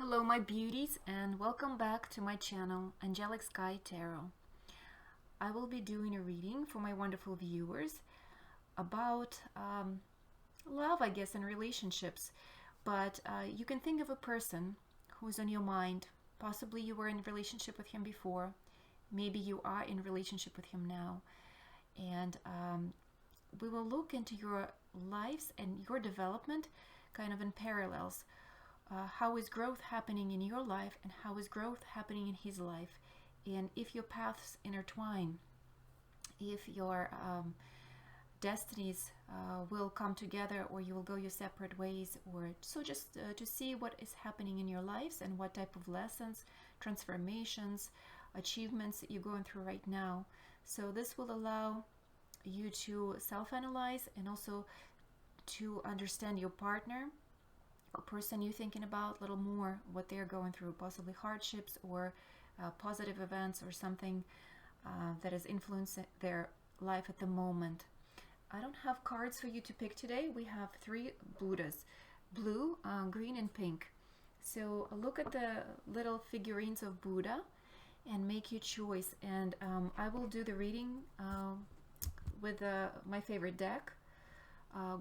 Hello my beauties and welcome back to my channel Angelic Sky Tarot. I will be doing a reading for my wonderful viewers about love, I guess, and relationships. But you can think of a person who's on your mind. Possibly you were in a relationship with him before. Maybe you are in a relationship with him now. And we will look into your lives and your development kind of in parallels. How is growth happening in your life and how is growth happening in his life, and if your paths intertwine, if your destinies will come together, or you will go your separate ways, or so just to see what is happening in your lives and what type of lessons, transformations, achievements you're going through right now. So this will allow you to self-analyze and also to understand your partner, a person you're thinking about a little more, what they're going through, possibly hardships or positive events or something that is influencing their life at the moment. I don't have cards for you to pick today. We have 3 Buddhas, blue, green, and pink. So look at the little figurines of Buddha and make your choice. And I will do the reading with my favorite deck,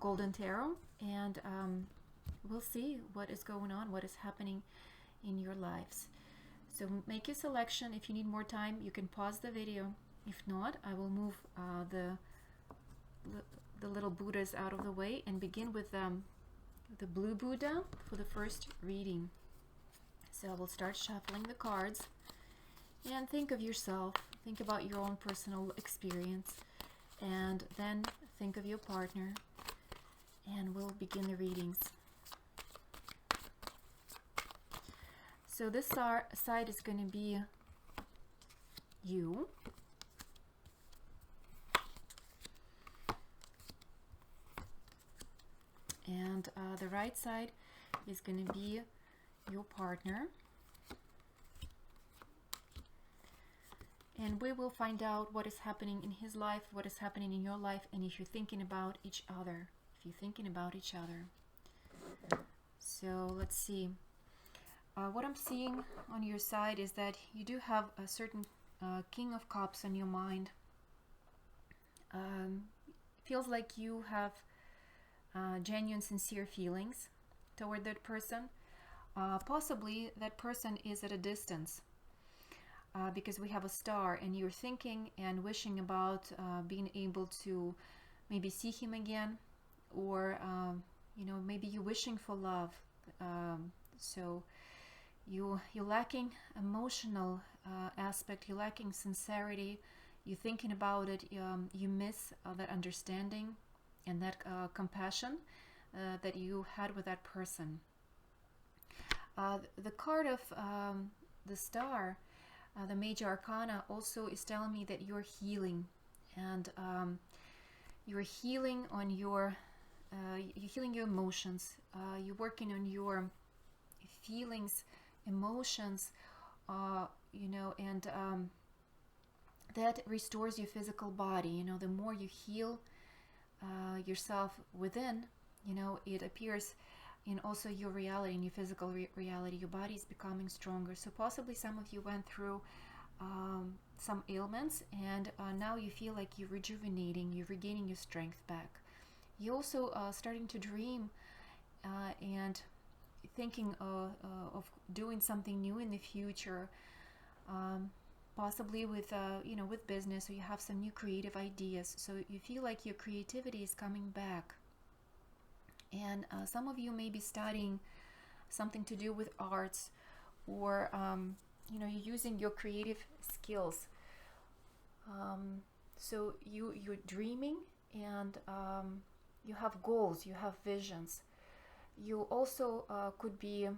Golden Tarot, and we'll see what is going on, what is happening in your lives. So make your selection. If you need more time, you can pause the video. If not, I will move the little Buddhas out of the way and begin with the blue Buddha for the first reading. So I will start shuffling the cards and think of yourself, think about your own personal experience, and then think of your partner, and we'll begin the readings. So this side is going to be you. And the right side is going to be your partner. And we will find out what is happening in his life, what is happening in your life, and if you're thinking about each other. So let's see. What I'm seeing on your side is that you do have a certain King of Cups on your mind. Feels like you have genuine, sincere feelings toward that person. Possibly that person is at a distance because we have a star, and you're thinking and wishing about being able to maybe see him again, or maybe you're wishing for love. So you're lacking emotional aspect, you're lacking sincerity, you're thinking about it, you miss that understanding and that compassion that you had with that person. The card of the star, the major arcana, also is telling me that you're healing, and you're healing on your you're healing your emotions, you're working on your feelings, emotions, and that restores your physical body. The more you heal yourself within, it appears in also your reality, in your physical reality. Your body is becoming stronger. So possibly some of you went through some ailments, and now you feel like you're rejuvenating, you're regaining your strength back. You're also starting to dream and thinking of doing something new in the future, possibly with with business, or you have some new creative ideas. So you feel like your creativity is coming back, and some of you may be studying something to do with arts, or you're using your creative skills. So you're dreaming, and you have goals, you have visions. You also could be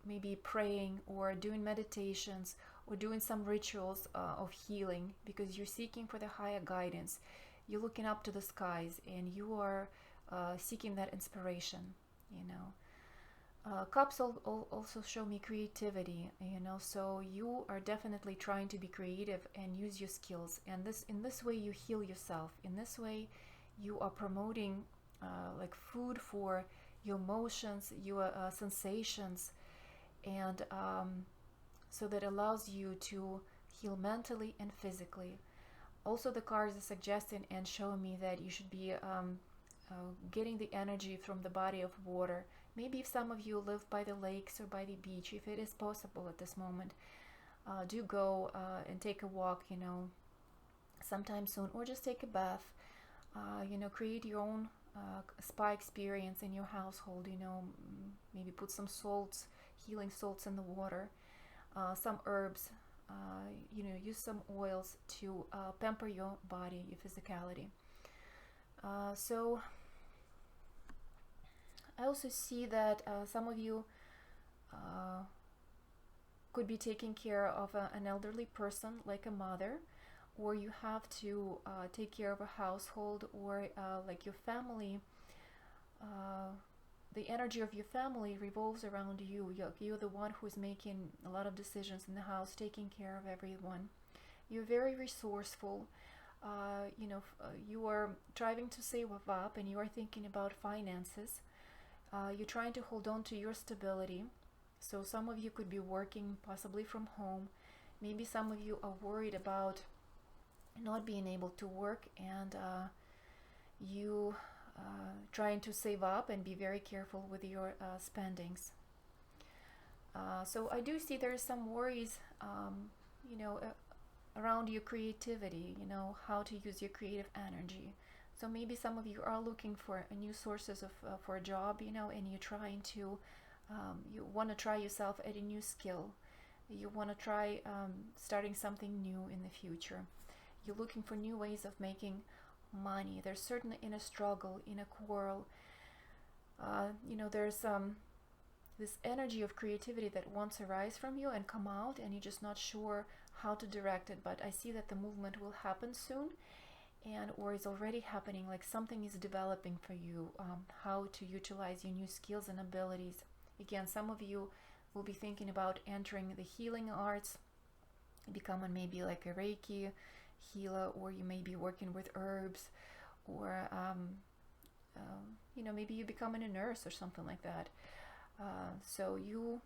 maybe praying or doing meditations or doing some rituals of healing, because you're seeking for the higher guidance. You're looking up to the skies, and you are seeking that inspiration. Cups also show me creativity, so you are definitely trying to be creative and use your skills, and in this way you heal yourself. In this way you are promoting like food for your emotions, your sensations, and so that allows you to heal mentally and physically. Also, the cards are suggesting and showing me that you should be getting the energy from the body of water. Maybe if some of you live by the lakes or by the beach, if it is possible at this moment, do go and take a walk, sometime soon, or just take a bath. Create your own spa experience in your household. Maybe put some salts, healing salts in the water, some herbs. Use some oils to pamper your body, your physicality. So I also see that some of you could be taking care of an elderly person, like a mother, or you have to take care of a household, or like your family. The energy of your family revolves around you. You're the one who's making a lot of decisions in the house, taking care of everyone. You're very resourceful. You are trying to save up, and you are thinking about finances. You're trying to hold on to your stability. So some of you could be working possibly from home. Maybe some of you are worried about not being able to work, and you trying to save up and be very careful with your spendings. So I do see there is some worries, around your creativity, how to use your creative energy. So maybe some of you are looking for new sources of for a job, and you're trying to, you want to try yourself at a new skill. You want to try starting something new in the future. You're looking for new ways of making money. There's certainly in a struggle, in a quarrel. There's this energy of creativity that wants to rise from you and come out, and you're just not sure how to direct it. But I see that the movement will happen soon, or is already happening. Like something is developing for you, how to utilize your new skills and abilities. Again, some of you will be thinking about entering the healing arts, becoming maybe like a Reiki healer, or you may be working with herbs, or maybe you becoming a nurse or something like that. So you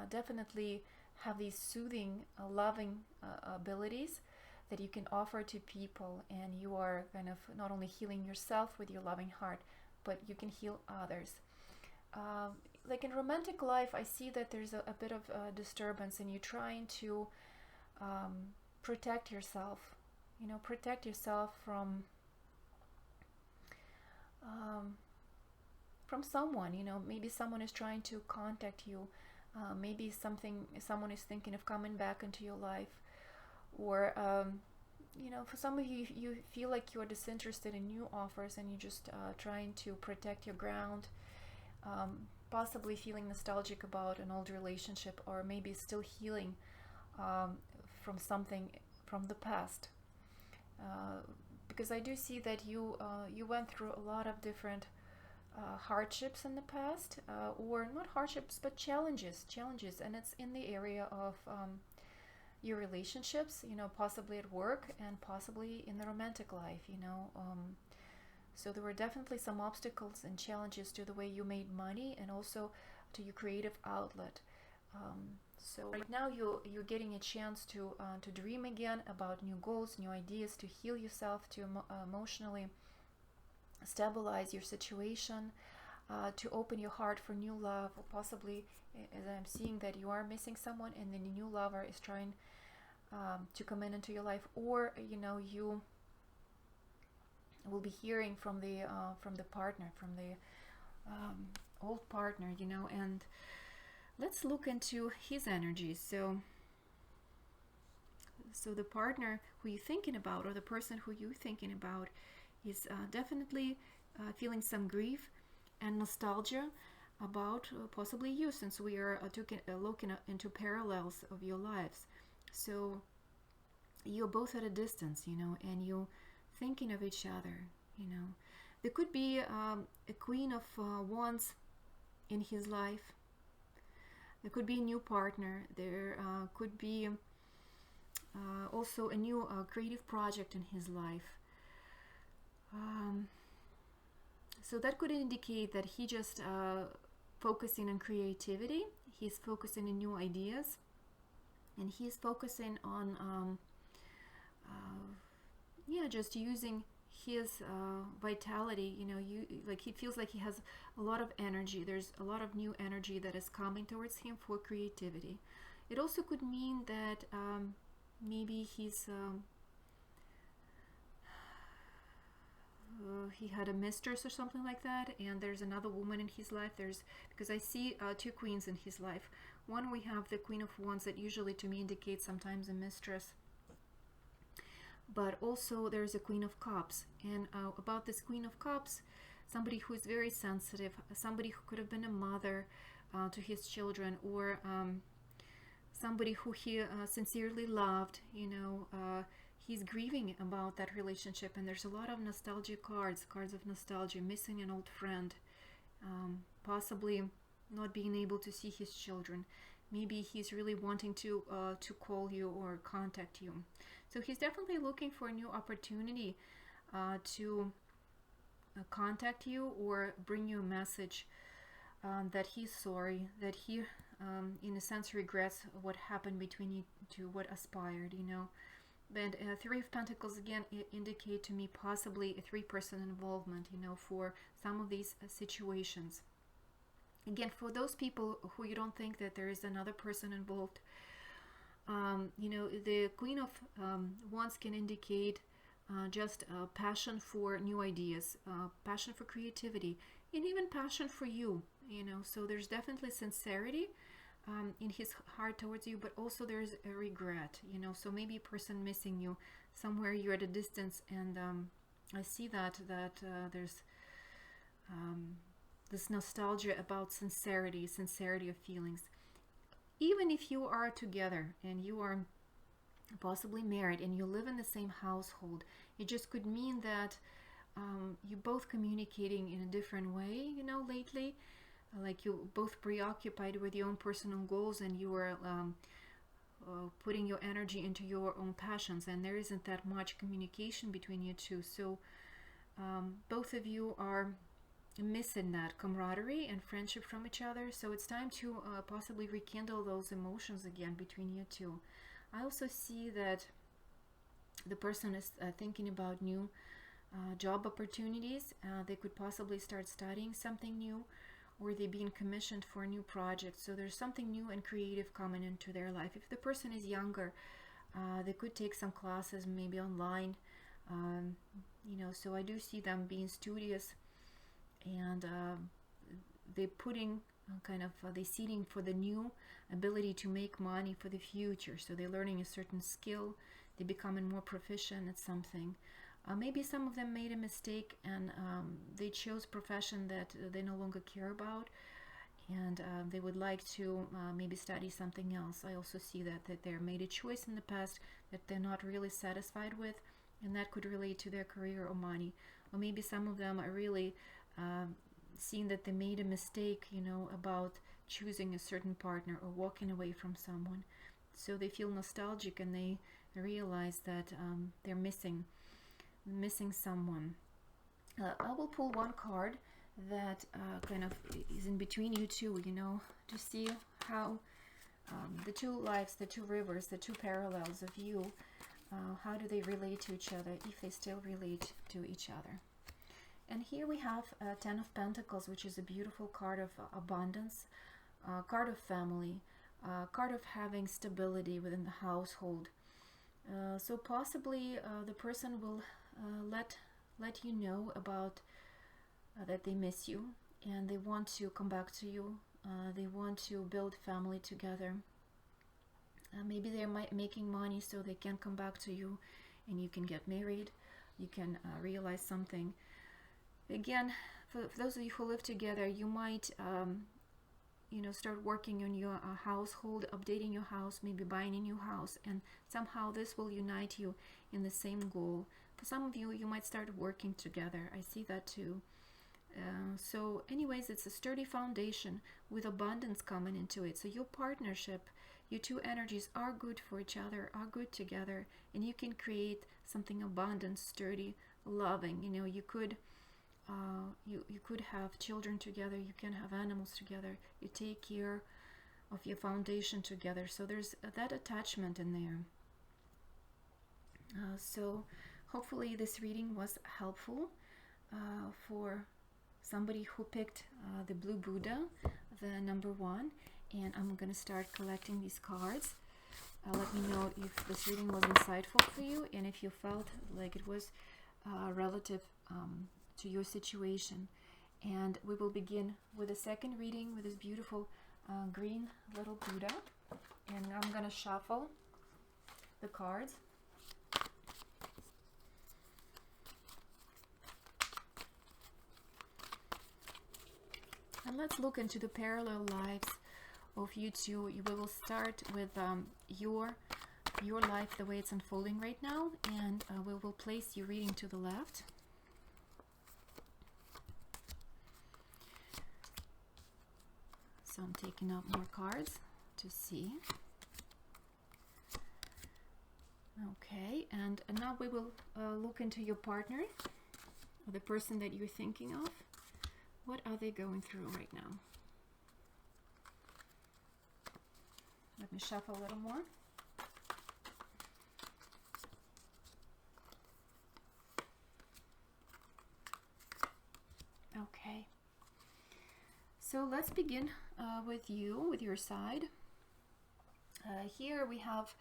definitely have these soothing, loving abilities that you can offer to people, and you are kind of not only healing yourself with your loving heart, but you can heal others. Like in romantic life, I see that there's a bit of disturbance, and you're trying to protect yourself. Protect yourself from someone. Maybe someone is trying to contact you. Maybe someone is thinking of coming back into your life, or for some of you, you feel like you're disinterested in new offers, and you're just trying to protect your ground. Possibly feeling nostalgic about an old relationship, or maybe still healing from something from the past. Because I do see that you went through a lot of different hardships in the past, or not hardships, but challenges, and it's in the area of your relationships, possibly at work, and possibly in the romantic life. So there were definitely some obstacles and challenges to the way you made money, and also to your creative outlet. So right now you're getting a chance to dream again about new goals, new ideas, to heal yourself, to emotionally stabilize your situation, to open your heart for new love, or possibly, as I'm seeing, that you are missing someone, and then a new lover is trying to come into your life, or you will be hearing from the partner, from the old partner, and let's look into his energies. So the partner who you're thinking about, or the person who you're thinking about, is definitely feeling some grief and nostalgia about possibly you, since we are looking into parallels of your lives. So you're both at a distance, and you're thinking of each other. There could be a Queen of Wands in his life. There could be a new partner. There could be also a new creative project in his life. So that could indicate that he just focusing on creativity, he's focusing on new ideas, and he's focusing on yeah, just using his vitality. You know, like he feels like he has a lot of energy. There's a lot of new energy that is coming towards him for creativity. It also could mean that maybe he had a mistress or something like that, and there's another woman in his life. Because I see two queens in his life. One, we have the Queen of Wands, that usually to me indicates sometimes a mistress, but also there's a Queen of Cups. And about this Queen of Cups, somebody who is very sensitive, somebody who could have been a mother to his children, or somebody who he sincerely loved. You know, he's grieving about that relationship, and there's a lot of nostalgia cards of nostalgia, missing an old friend, possibly not being able to see his children. Maybe he's really wanting to call you or contact you. So he's definitely looking for a new opportunity to contact you or bring you a message that he's sorry, that he, in a sense, regrets what happened between you two, what aspired, you know. But Three of Pentacles, again, indicate to me possibly a three-person involvement, you know, for some of these situations. Again, for those people who you don't think that there is another person involved, you know, the Queen of Wands can indicate just passion for new ideas, passion for creativity, and even passion for you, you know. So there's definitely sincerity in his heart towards you, but also there's a regret, you know. So maybe a person missing you somewhere, you're at a distance, and I see that there's this nostalgia about sincerity of feelings. Even if you are together and you are possibly married and you live in the same household, it just could mean that you're both communicating in a different way, you know, lately. Like you're both preoccupied with your own personal goals, and you are putting your energy into your own passions, and there isn't that much communication between you two. So both of you are missing that camaraderie and friendship from each other. So it's time to possibly rekindle those emotions again between you two. I also see that the person is thinking about new job opportunities. They could possibly start studying something new, or they're being commissioned for a new project. So there's something new and creative coming into their life. If the person is younger, they could take some classes, maybe online, you know. So I do see them being studious, and they're putting they're seeding for the new ability to make money for the future. So they're learning a certain skill, they're becoming more proficient at something. Maybe some of them made a mistake, and they chose profession that they no longer care about, and they would like to maybe study something else. I also see that they made a choice in the past that they're not really satisfied with, and that could relate to their career or money. Or maybe some of them are really seeing that they made a mistake, you know, about choosing a certain partner or walking away from someone. So they feel nostalgic, and they realize that they're missing someone. I will pull one card that kind of is in between you two, you know, to see how the two lives, the two rivers, the two parallels of you, how do they relate to each other, if they still relate to each other. And here we have Ten of Pentacles, which is a beautiful card of abundance, card of family, card of having stability within the household. So possibly the person will let you know about that they miss you, and they want to come back to you. They want to build family together. Maybe they're making money so they can come back to you, and you can get married. You can realize something. Again, for those of you who live together, you might you know, start working on your household, updating your house, maybe buying a new house, and somehow this will unite you in the same goal. For some of you, you might start working together. I see that too. So anyways, it's a sturdy foundation with abundance coming into it. So your partnership, your two energies are good for each other, are good together, and you can create something abundant, sturdy, loving. You know, you could you could have children together, you can have animals together, you take care of your foundation together. So there's that attachment in there. So hopefully this reading was helpful for somebody who picked the Blue Buddha, the number 1. And I'm gonna start collecting these cards. Let me know if this reading was insightful for you, and if you felt like it was relative to your situation. And we will begin with the second reading with this beautiful green little Buddha. And I'm gonna shuffle the cards. And let's look into the parallel lives of you two. We will start with your life, the way it's unfolding right now, and we will place your reading to the left. So I'm taking out more cards to see. Okay, and now we will look into your partner, or the person that you're thinking of. What are they going through right now? Let me shuffle a little more. Okay. So let's begin with you, with your side. Here we have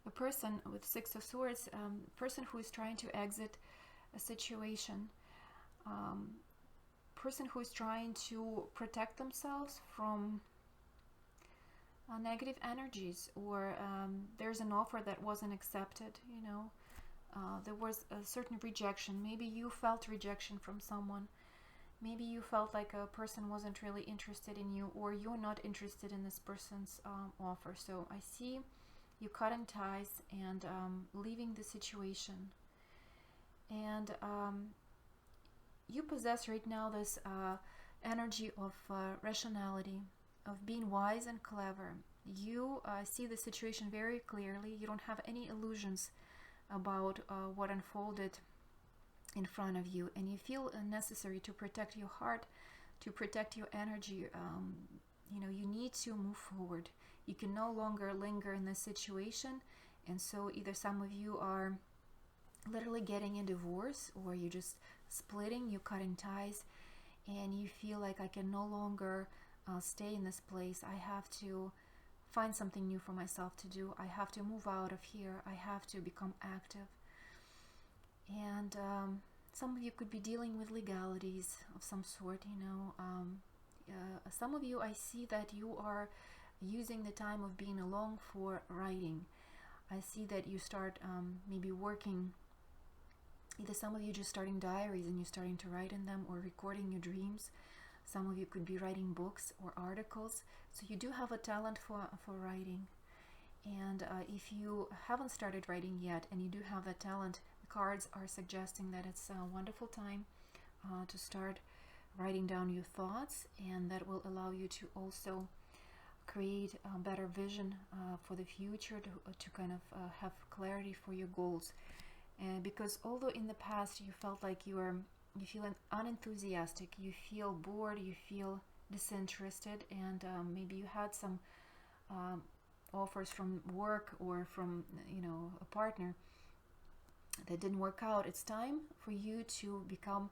a person with 6 of Swords, a person who is trying to exit a situation. Person who is trying to protect themselves from negative energies, or there's an offer that wasn't accepted, you know. There was a certain rejection. Maybe you felt rejection from someone. Maybe you felt like a person wasn't really interested in you, or you're not interested in this person's offer. So I see you cutting ties and leaving the situation. And you possess right now this energy of rationality, of being wise and clever. You see the situation very clearly. You don't have any illusions about what unfolded in front of you, and you feel necessary to protect your heart, to protect your energy. You know, you need to move forward. You can no longer linger in this situation, and so either some of you are literally getting a divorce, or you're just splitting, you're cutting ties, and you feel like I can no longer stay in this place. I have to find something new for myself to do. I have to move out of here. I have to become active. And some of you could be dealing with legalities of some sort, you know. Some of you, I see that you are using the time of being alone for writing. I see that you start maybe working. Either some of you just starting diaries and you're starting to write in them, or recording your dreams. Some of you could be writing books or articles. So you do have a talent for writing. And if you haven't started writing yet and you do have that talent, the cards are suggesting that it's a wonderful time to start writing down your thoughts, and that will allow you to also create a better vision for the future, to kind of have clarity for your goals. Because although in the past you felt like you feel unenthusiastic, you feel bored, you feel disinterested, and maybe you had some offers from work or from, you know, a partner that didn't work out, it's time for you to become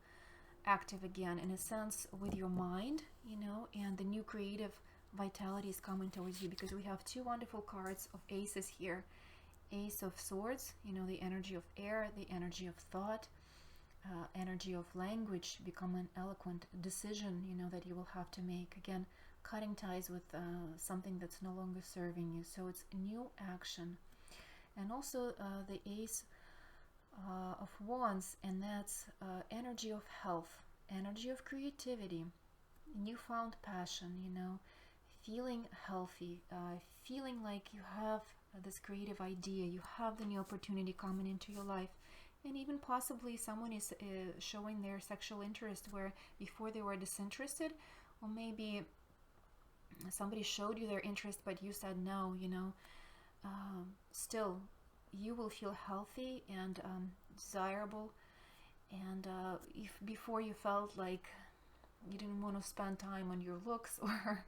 active again, in a sense, with your mind, you know, and the new creative vitality is coming towards you, because we have 2 wonderful cards of aces here. Ace of Swords, you know, the energy of air, the energy of thought, energy of language, become an eloquent decision, you know, that you will have to make. Again, cutting ties with something that's no longer serving you. So it's a new action. And also the Ace of Wands, and that's energy of health, energy of creativity, newfound passion, you know, feeling healthy, feeling like you have this creative idea, you have the new opportunity coming into your life. And even possibly someone is showing their sexual interest where before they were disinterested, or maybe somebody showed you their interest but you said no, you know. Still, you will feel healthy and desirable, And if before you felt like you didn't want to spend time on your looks, or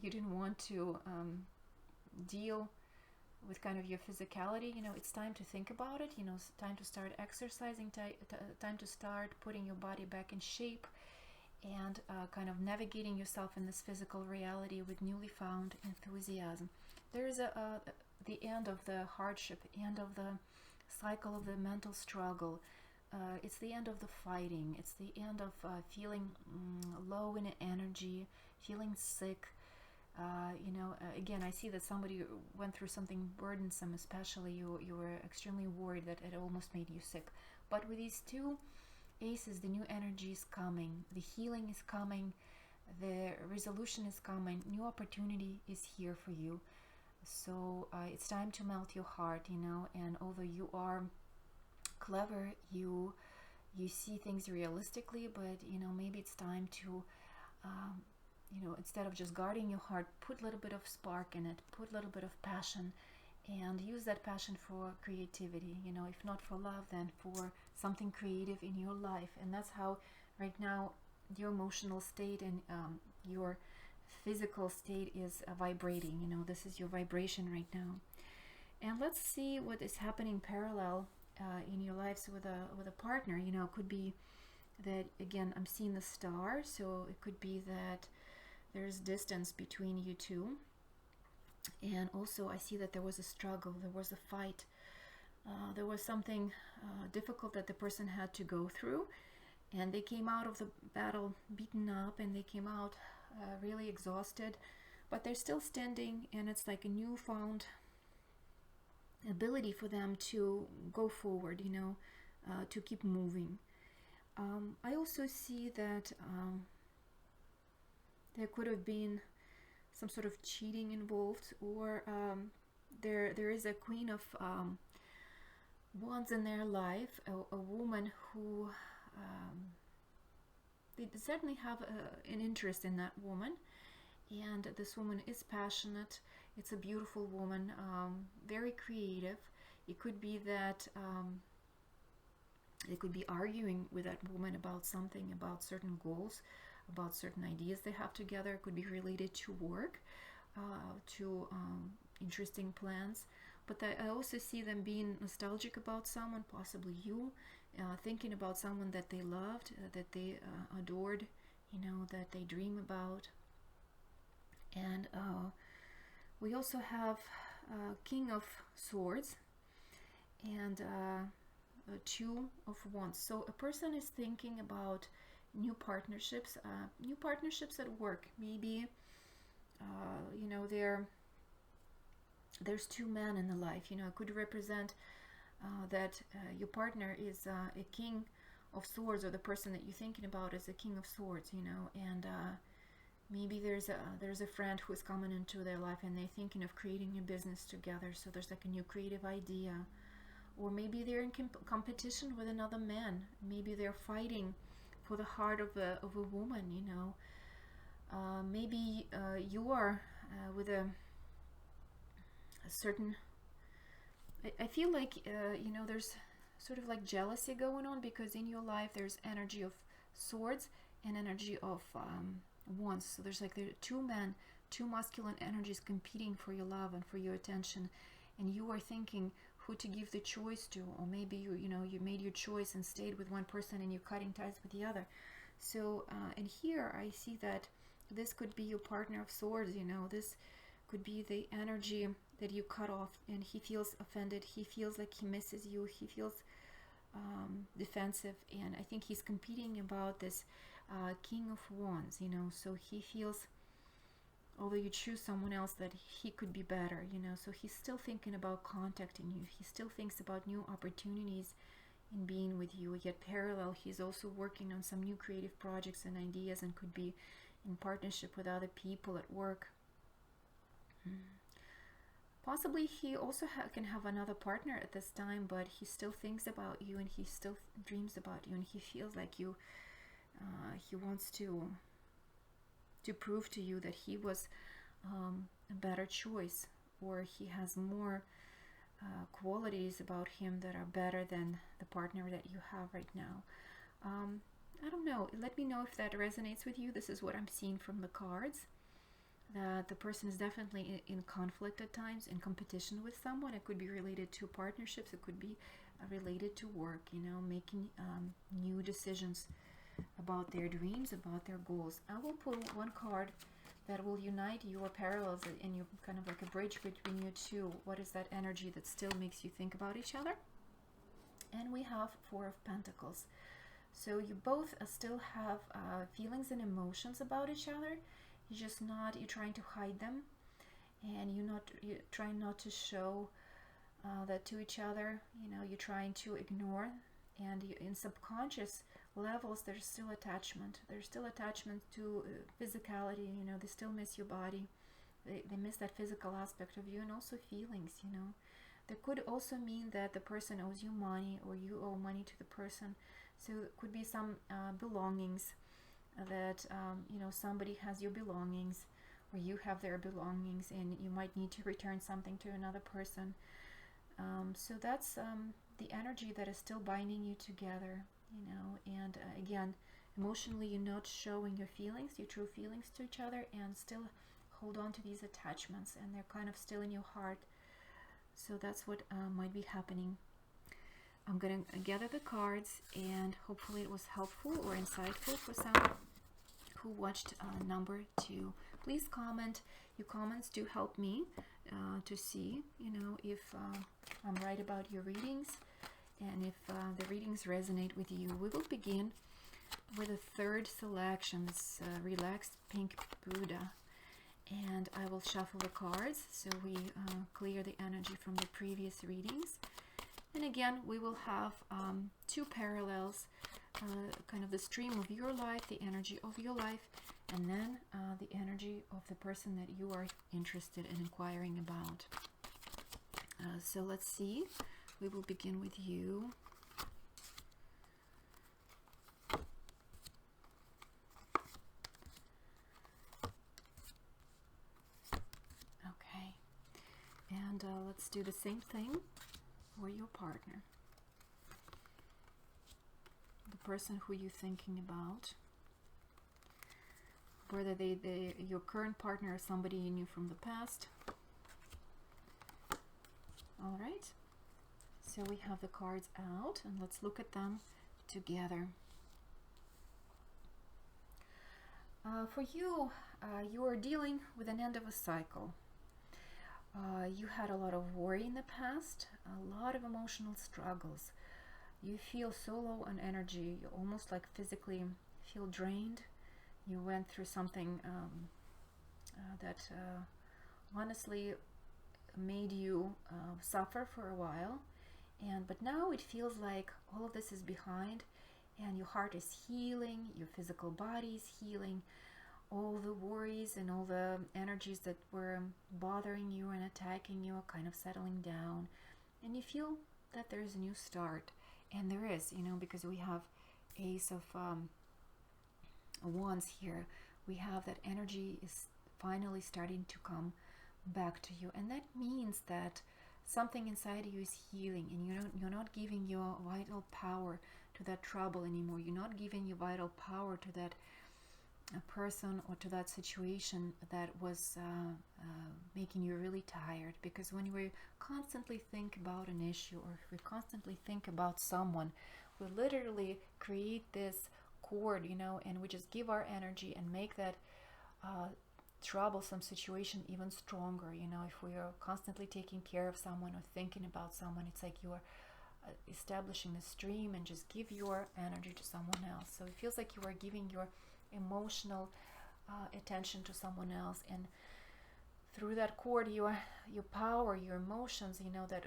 you didn't want to deal with kind of your physicality, it's time to think about it. It's time to start exercising, time to start putting your body back in shape, and kind of navigating yourself in this physical reality with newly found enthusiasm. There is the end of the hardship, end of the cycle of the mental struggle. It's the end of the fighting. It's the end of feeling low in energy, feeling sick. Again, I see that somebody went through something burdensome, especially you were extremely worried that it almost made you sick. But with these two aces, the new energy is coming, the healing is coming, the resolution is coming, new opportunity is here for you. So it's time to melt your heart, and although you are clever, you see things realistically, but maybe it's time to instead of just guarding your heart, put a little bit of spark in it, put a little bit of passion, and use that passion for creativity. If not for love, then for something creative in your life. And that's how right now your emotional state and your physical state is vibrating. This is your vibration right now. And let's see what is happening parallel in your lives with a partner. It could be that, again, I'm seeing the star, so it could be that there's distance between you two. And also I see that there was a struggle, there was a fight, there was something difficult that the person had to go through, and they came out of the battle beaten up, and they came out really exhausted, but they're still standing, and it's like a newfound ability for them to go forward, to keep moving. I also see that there could have been some sort of cheating involved, or there is a queen of wands in their life, a woman who they certainly have an interest in that woman, and this woman is passionate. It's a beautiful woman, very creative. It could be that they could be arguing with that woman about something, about certain goals, about certain ideas they have together. It could be related to work, to interesting plans. But I also see them being nostalgic about someone, possibly you, thinking about someone that they loved, that they adored, that they dream about. And we also have King of Swords and Two of Wands. So a person is thinking about new partnerships at work. Maybe there's two men in the life. It could represent that your partner is a King of Swords, or the person that you're thinking about is a King of Swords. And maybe there's a friend who is coming into their life, and they're thinking of creating a business together. So there's like a new creative idea, or maybe they're in competition with another man. Maybe they're fighting for the heart of a woman. Maybe you are with a certain. I feel like there's sort of like jealousy going on, because in your life there's energy of swords and energy of wands. So there's like there are two men, two masculine energies competing for your love and for your attention, and you are thinking who to give the choice to, or maybe you made your choice and stayed with one person and you're cutting ties with the other. So and here I see that this could be your partner of swords. This could be the energy that you cut off, and he feels offended, he feels like he misses you, he feels defensive, and I think he's competing about this King of Wands. So he feels, although you choose someone else, that he could be better. So he's still thinking about contacting you, he still thinks about new opportunities in being with you. Yet parallel, he's also working on some new creative projects and ideas, and could be in partnership with other people at work. Possibly he also can have another partner at this time, but he still thinks about you, and he still dreams about you, and he feels like you. He wants to prove to you that he was a better choice, or he has more qualities about him that are better than the partner that you have right now. I don't know. Let me know if that resonates with you. This is what I'm seeing from the cards. That the person is definitely in conflict at times, in competition with someone. It could be related to partnerships. It could be related to work, making new decisions about their dreams, about their goals. I will pull one card that will unite your parallels and you kind of like a bridge between you two. What is that energy that still makes you think about each other? And we have Four of Pentacles. So you both still have feelings and emotions about each other. You're trying to hide them, and you're trying not to show that to each other. You're trying to ignore, and in subconscious levels there's still attachment. There's still attachment to physicality. They still miss your body. They miss that physical aspect of you, and also feelings. That could also mean that the person owes you money, or you owe money to the person. So it could be some belongings that somebody has your belongings, or you have their belongings, and you might need to return something to another person. So that's the energy that is still binding you together, and again, emotionally you're not showing your feelings, your true feelings to each other, and still hold on to these attachments, and they're kind of still in your heart. So that's what might be happening. I'm going to gather the cards, and hopefully it was helpful or insightful for some who watched number 2. Please comment. Your comments do help me to see, if I'm right about your readings, and if the readings resonate with you. We will begin with a third selection, this relaxed pink Buddha. And I will shuffle the cards so we clear the energy from the previous readings. And again, we will have two parallels, kind of the stream of your life, the energy of your life, and then the energy of the person that you are interested in inquiring about. So let's see. We will begin with you. Okay. And let's do the same thing for your partner. The person who you're thinking about. Whether they your current partner or somebody you knew from the past. All right. So we have the cards out, and let's look at them together. For you, you are dealing with an end of a cycle. You had a lot of worry in the past, a lot of emotional struggles. You feel so low on energy, you almost like physically feel drained. You went through something that honestly made you suffer for a while, but now it feels like all of this is behind, and your heart is healing, your physical body is healing. All the worries and all the energies that were bothering you and attacking you are kind of settling down, and you feel that there's a new start. And there is, because we have Ace of Wands here. We have that energy is finally starting to come back to you, and that means that something inside you is healing, and you're not giving your vital power to that trouble anymore. You're not giving your vital power to that person or to that situation that was making you really tired. Because when we constantly think about an issue, or if we constantly think about someone, we literally create this cord, and we just give our energy and make that troublesome situation even stronger. If we are constantly taking care of someone or thinking about someone, it's like you are establishing a stream and just give your energy to someone else. So it feels like you are giving your emotional attention to someone else, and through that cord, your power, your emotions, that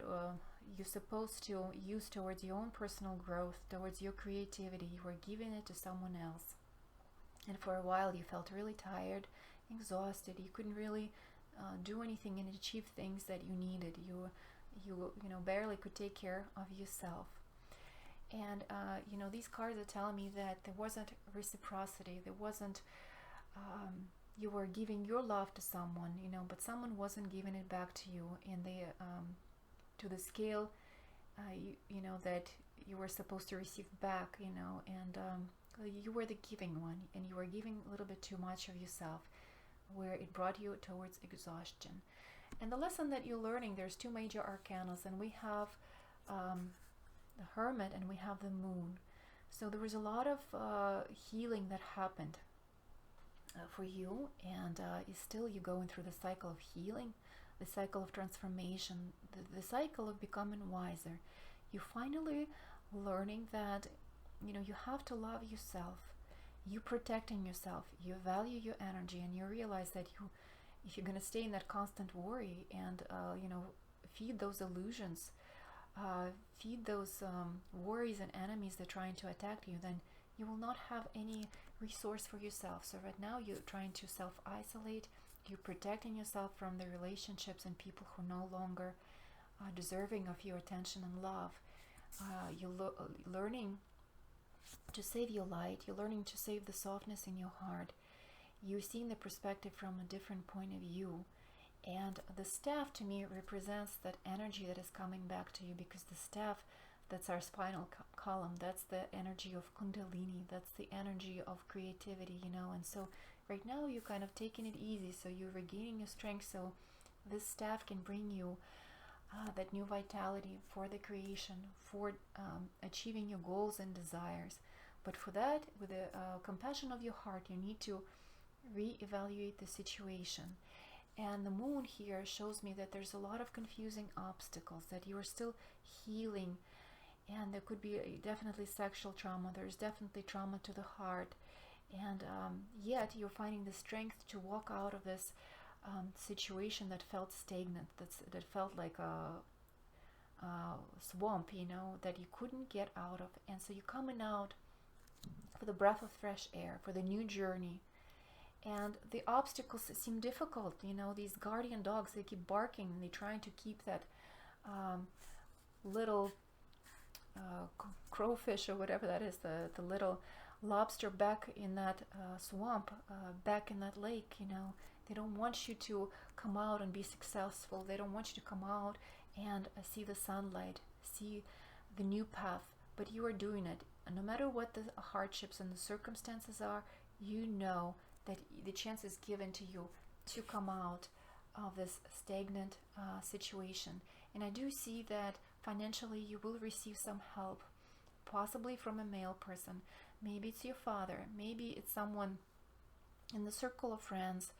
you're supposed to use towards your own personal growth, towards your creativity, you were giving it to someone else. And for a while you felt really tired, exhausted. You couldn't really do anything and achieve things that you needed. You barely could take care of yourself. And these cards are telling me that there wasn't reciprocity. There wasn't you were giving your love to someone, but someone wasn't giving it back to you to the scale, you know, that you were supposed to receive back, you know, and you were the giving one, and you were giving a little bit too much of yourself, where it brought you towards exhaustion. And the lesson that you're learning, there's two major arcanas, and we have the Hermit and we have the Moon. So there was a lot of healing that happened for you, and still you're going through the cycle of healing, the cycle of transformation, the cycle of becoming wiser. You're finally learning that, you know, you have to love yourself. You protecting yourself, you value your energy, and you realize that if you're going to stay in that constant worry and you know, feed those illusions, feed those worries and enemies that are trying to attack you, then you will not have any resource for yourself. So right now you're trying to self-isolate, you're protecting yourself from the relationships and people who are no longer deserving of your attention and love. You're learning to save your light, you're learning to save the softness in your heart. You're seeing the perspective from a different point of view. And the staff to me represents that energy that is coming back to you, because the staff, that's our spinal column, that's the energy of Kundalini, that's the energy of creativity, you know. And so right now you're kind of taking it easy, so you're regaining your strength, so this staff can bring you that new vitality for the creation, for achieving your goals and desires. But for that, with the compassion of your heart, you need to reevaluate the situation. And the Moon here shows me that there's a lot of confusing obstacles, that you are still healing, and there could be definitely sexual trauma, there's definitely trauma to the heart, and yet you're finding the strength to walk out of this situation that felt stagnant, that felt like a swamp, you know, that you couldn't get out of. And so you're coming out for the breath of fresh air, for the new journey. And the obstacles seem difficult, you know, these guardian dogs, they keep barking, and they're trying to keep that little crowfish or whatever that is, the little lobster back in that swamp, back in that lake, you know. They don't want you to come out and be successful. They don't want you to come out and see the sunlight, see the new path, but you are doing it. And no matter what the hardships and the circumstances are, you know that the chance is given to you to come out of this stagnant situation. And I do see that financially you will receive some help, possibly from a male person. Maybe it's your father, maybe it's someone in the circle of friends,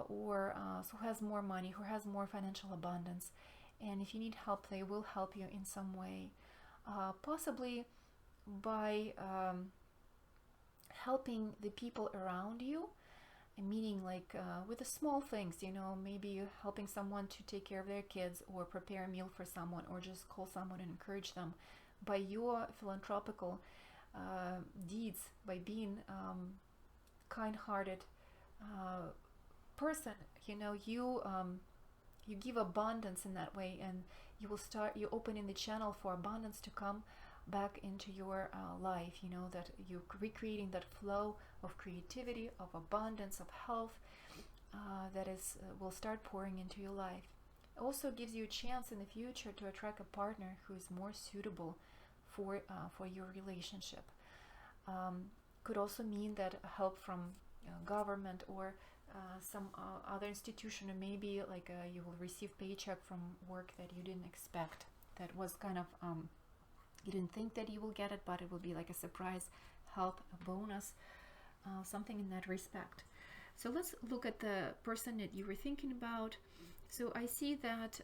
or who has more money, who has more financial abundance. And if you need help, they will help you in some way, possibly by helping the people around you, meaning like with the small things, you know, maybe helping someone to take care of their kids, or prepare a meal for someone, or just call someone and encourage them. By your philanthropical deeds, by being kind-hearted person, you know, you give abundance in that way, and you opening the channel for abundance to come back into your life, you know, that you're recreating that flow of creativity, of abundance, of health, that will start pouring into your life. It also gives you a chance in the future to attract a partner who is more suitable for your relationship. Could also mean that help from government, or some other institution, or maybe like you will receive paycheck from work that you didn't expect, that was kind of you didn't think that you will get it, but it will be like a surprise help, a bonus, something in that respect. So let's look at the person that you were thinking about. So I see that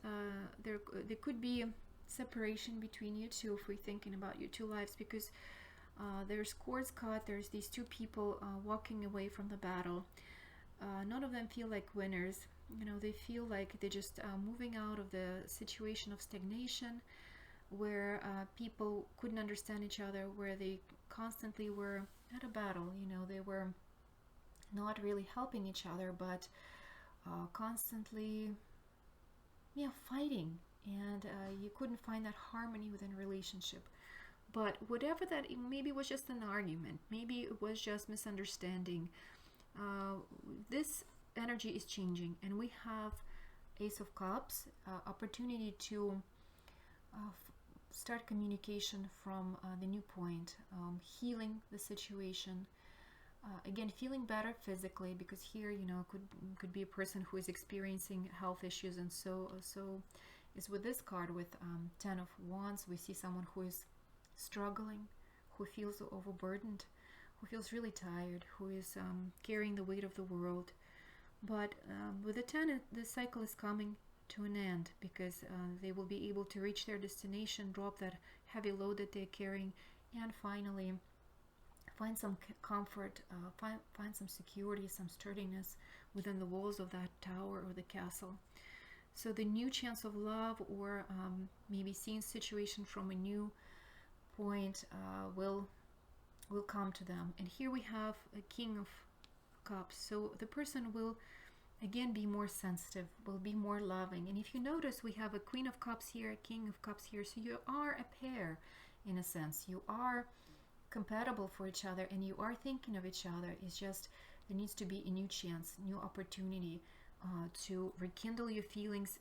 there could be separation between you two, if we're thinking about your two lives, because there's cords cut, there's these two people walking away from the battle. None of them feel like winners, you know, they feel like they're just moving out of the situation of stagnation, where people couldn't understand each other, where they constantly were at a battle, you know, they were not really helping each other, but constantly, yeah, fighting, and you couldn't find that harmony within a relationship. But whatever that, maybe it was just an argument, maybe it was just misunderstanding, this energy is changing, and we have Ace of Cups, opportunity to start communication from the new point, healing the situation. Again, feeling better physically, because here, could be a person who is experiencing health issues, and so is with this card with 10 of Wands. We see someone who is struggling, who feels overburdened, who feels really tired, who is carrying the weight of the world. But with the 10, the cycle is coming to an end, because they will be able to reach their destination, drop that heavy load that they're carrying, and finally find some comfort, find some security, some sturdiness within the walls of that tower or the castle. So the new chance of love, or maybe seeing situation from a new point, will come to them. And here we have a King of Cups. So the person will again be more sensitive, will be more loving. And if you notice, we have a Queen of Cups here, a King of Cups here. So you are a pair in a sense. You are compatible for each other, and you are thinking of each other. It's just there needs to be a new chance, new opportunity to rekindle your feelings,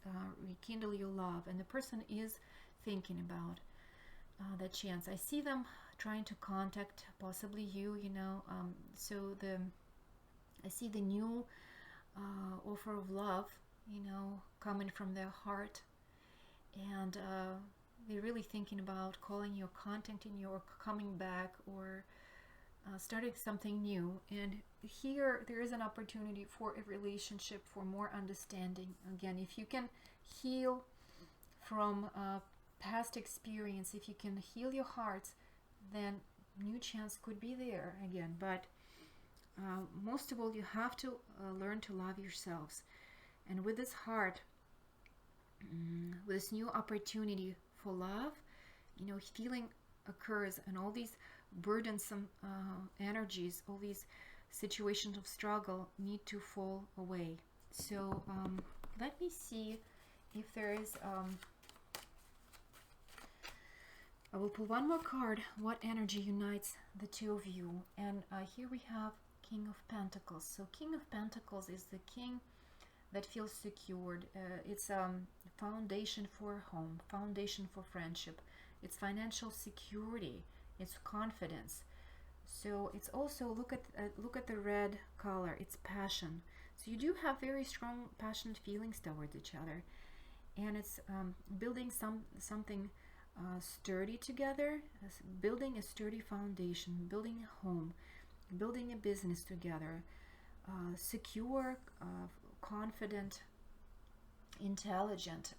rekindle your love, and the person is thinking about that chance. I see them trying to contact possibly you, so I see the new offer of love, coming from their heart, and they're really thinking about calling you, contacting you, or coming back, or starting something new. And here there is an opportunity for a relationship, for more understanding. Again, if you can heal from past experience, if you can heal your hearts, then new chance could be there again. But most of all, you have to learn to love yourselves. And with this heart, with this new opportunity for love, healing occurs, and all these burdensome energies, all these situations of struggle need to fall away. So let me see if there is I will pull one more card. What energy unites the two of you? And here we have King of Pentacles. So King of Pentacles is the king that feels secured. It's foundation for home, foundation for friendship. It's financial security. It's confidence. So it's also, look at the red color. It's passion. So you do have very strong, passionate feelings towards each other, and it's building something sturdy together, building a sturdy foundation, building a home, building a business together, secure, confident, intelligent,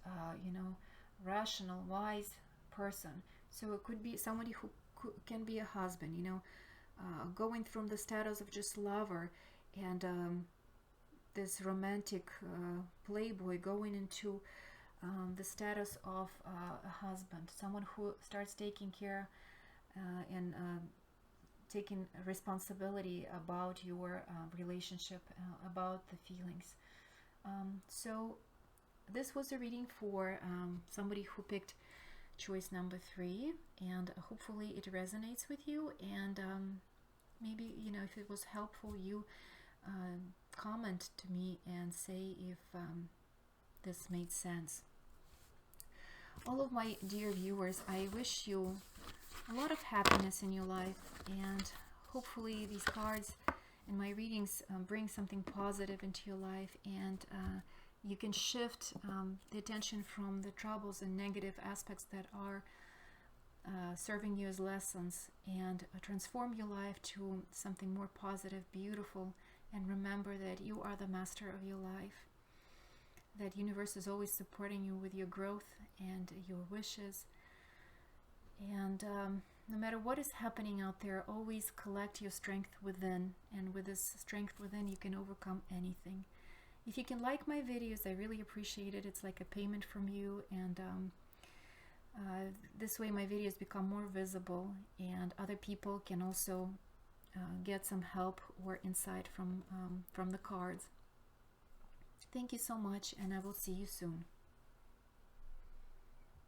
rational, wise person. So it could be somebody who can be a husband, going from the status of just lover and this romantic playboy, going into the status of a husband, someone who starts taking care and taking responsibility about your relationship, about the feelings. So this was a reading for somebody who picked choice number 3, and hopefully it resonates with you. And maybe, if it was helpful, you comment to me and say if this made sense. All of my dear viewers, I wish you a lot of happiness in your life, and hopefully these cards and my readings bring something positive into your life, and you can shift the attention from the troubles and negative aspects that are serving you as lessons, and transform your life to something more positive, beautiful, and remember that you are the master of your life, that universe is always supporting you with your growth and your wishes. And no matter what is happening out there, always collect your strength within, and with this strength within you can overcome anything. If you can like my videos, I really appreciate it. It's like a payment from you, and this way my videos become more visible, and other people can also get some help or insight from the cards. Thank you so much, and I will see you soon.